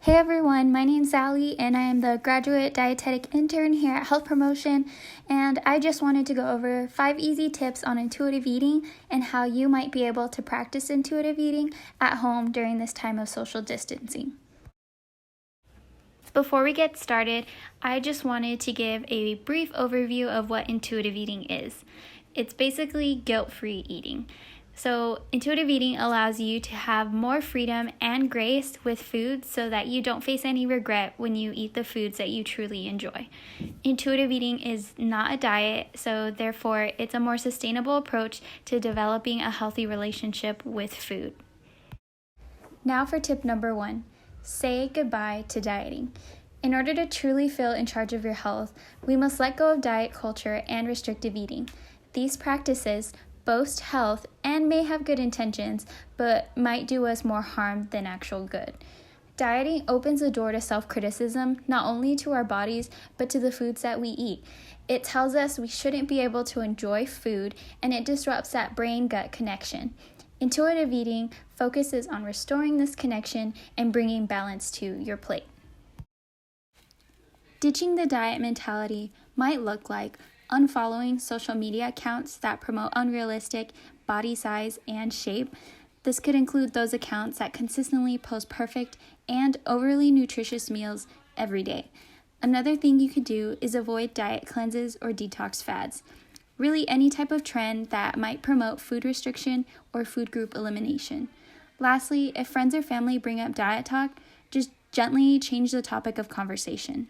Hey everyone, my name's Sally and I am the graduate dietetic intern here at Health Promotion, and I just wanted to go over 5 easy tips on intuitive eating and how you might be able to practice intuitive eating at home during this time of social distancing. Before we get started, I just wanted to give a brief overview of what intuitive eating is. It's basically guilt-free eating. So intuitive eating allows you to have more freedom and grace with food so that you don't face any regret when you eat the foods that you truly enjoy. Intuitive eating is not a diet, so therefore it's a more sustainable approach to developing a healthy relationship with food. Now for tip number 1, say goodbye to dieting. In order to truly feel in charge of your health, we must let go of diet culture and restrictive eating. These practices boast health and may have good intentions, but might do us more harm than actual good. Dieting opens the door to self-criticism, not only to our bodies, but to the foods that we eat. It tells us we shouldn't be able to enjoy food, and it disrupts that brain-gut connection. Intuitive eating focuses on restoring this connection and bringing balance to your plate. Ditching the diet mentality might look like unfollowing social media accounts that promote unrealistic body size and shape. This could include those accounts that consistently post perfect and overly nutritious meals every day. Another thing you could do is avoid diet cleanses or detox fads. Really, any type of trend that might promote food restriction or food group elimination. Lastly, if friends or family bring up diet talk, just gently change the topic of conversation.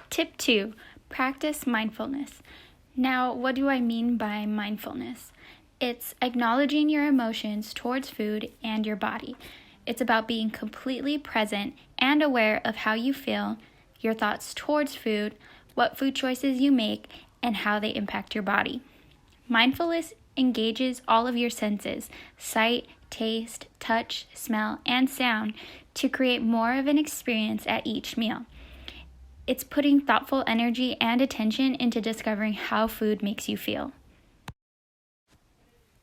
Tip 2. Practice mindfulness. Now, what do I mean by mindfulness? It's acknowledging your emotions towards food and your body. It's about being completely present and aware of how you feel, your thoughts towards food, what food choices you make, and how they impact your body. Mindfulness engages all of your senses, sight, taste, touch, smell, and sound, to create more of an experience at each meal. It's putting thoughtful energy and attention into discovering how food makes you feel.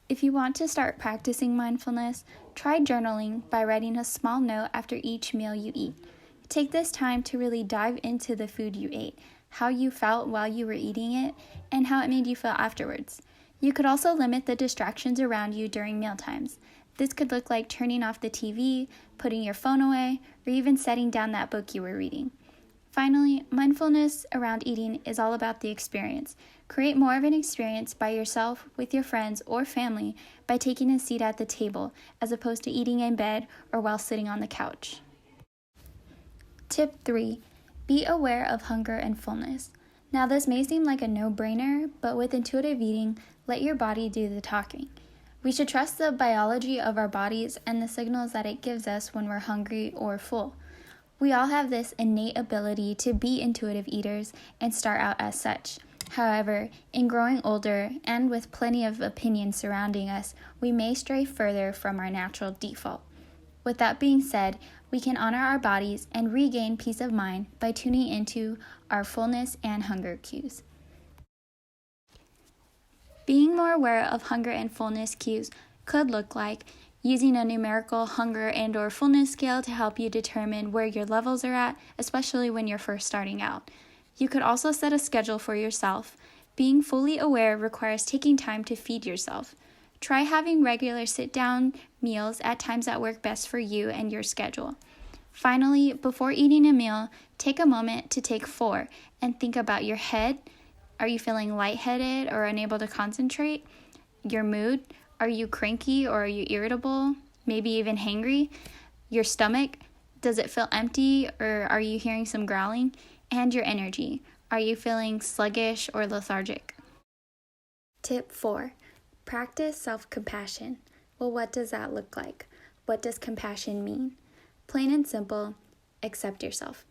If you want to start practicing mindfulness, try journaling by writing a small note after each meal you eat. Take this time to really dive into the food you ate, how you felt while you were eating it, and how it made you feel afterwards. You could also limit the distractions around you during mealtimes. This could look like turning off the TV, putting your phone away, or even setting down that book you were reading. Finally, mindfulness around eating is all about the experience. Create more of an experience by yourself, with your friends, or family by taking a seat at the table, as opposed to eating in bed or while sitting on the couch. Tip 3. Be aware of hunger and fullness. Now, this may seem like a no-brainer, but with intuitive eating, let your body do the talking. We should trust the biology of our bodies and the signals that it gives us when we're hungry or full. We all have this innate ability to be intuitive eaters and start out as such. However, in growing older and with plenty of opinions surrounding us, we may stray further from our natural default. With that being said, we can honor our bodies and regain peace of mind by tuning into our fullness and hunger cues. Being more aware of hunger and fullness cues could look like using a numerical hunger and/or fullness scale to help you determine where your levels are at, especially when you're first starting out. You could also set a schedule for yourself. Being fully aware requires taking time to feed yourself. Try having regular sit-down meals at times that work best for you and your schedule. Finally, before eating a meal, take a moment to take 4 and think about your head. Are you feeling lightheaded or unable to concentrate? Your mood. Are you cranky or are you irritable? Maybe even hangry? Your stomach, does it feel empty or are you hearing some growling? And your energy, are you feeling sluggish or lethargic? Tip 4, practice self-compassion. Well, what does that look like? What does compassion mean? Plain and simple, accept yourself.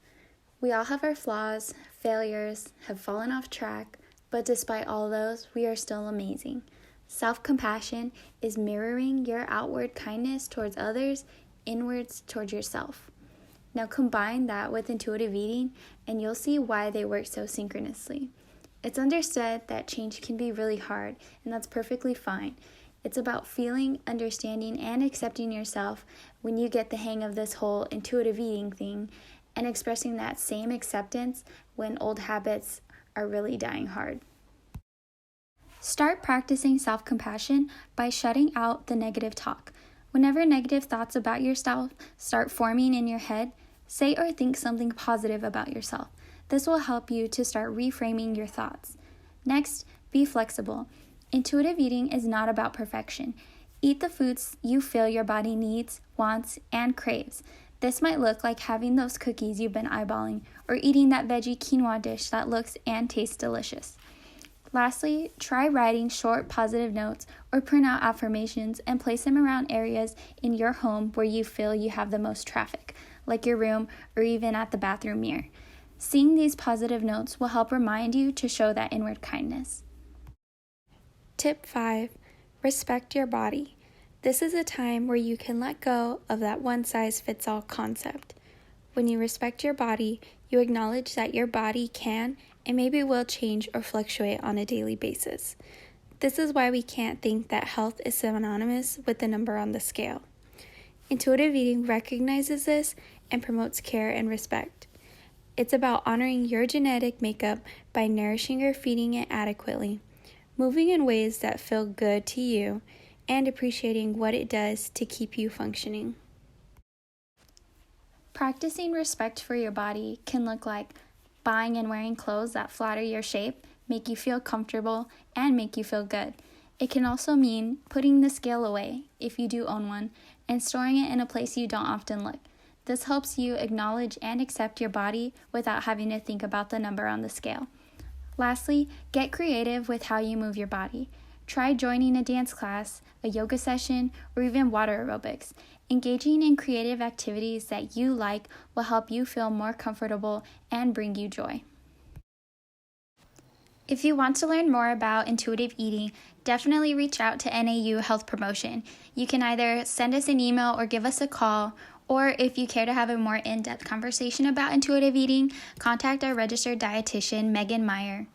We all have our flaws, failures, have fallen off track, but despite all those, we are still amazing. Self-compassion is mirroring your outward kindness towards others, inwards towards yourself. Now combine that with intuitive eating and you'll see why they work so synchronously. It's understood that change can be really hard, and that's perfectly fine. It's about feeling, understanding, and accepting yourself when you get the hang of this whole intuitive eating thing, and expressing that same acceptance when old habits are really dying hard. Start practicing self-compassion by shutting out the negative talk. Whenever negative thoughts about yourself start forming in your head, say or think something positive about yourself. This will help you to start reframing your thoughts. Next, be flexible. Intuitive eating is not about perfection. Eat the foods you feel your body needs, wants, and craves. This might look like having those cookies you've been eyeballing, or eating that veggie quinoa dish that looks and tastes delicious. Lastly, try writing short positive notes or print out affirmations and place them around areas in your home where you feel you have the most traffic, like your room or even at the bathroom mirror. Seeing these positive notes will help remind you to show that inward kindness. Tip 5. Respect your body. This is a time where you can let go of that one-size-fits-all concept. When you respect your body, you acknowledge that your body can and maybe will change or fluctuate on a daily basis. This is why we can't think that health is synonymous with the number on the scale. Intuitive eating recognizes this and promotes care and respect. It's about honoring your genetic makeup by nourishing or feeding it adequately, moving in ways that feel good to you, and appreciating what it does to keep you functioning. Practicing respect for your body can look like buying and wearing clothes that flatter your shape, make you feel comfortable, and make you feel good. It can also mean putting the scale away, if you do own one, and storing it in a place you don't often look. This helps you acknowledge and accept your body without having to think about the number on the scale. Lastly, get creative with how you move your body. Try joining a dance class, a yoga session, or even water aerobics. Engaging in creative activities that you like will help you feel more comfortable and bring you joy. If you want to learn more about intuitive eating, definitely reach out to NAU Health Promotion. You can either send us an email or give us a call, or if you care to have a more in-depth conversation about intuitive eating, contact our registered dietitian, Megan Meyer.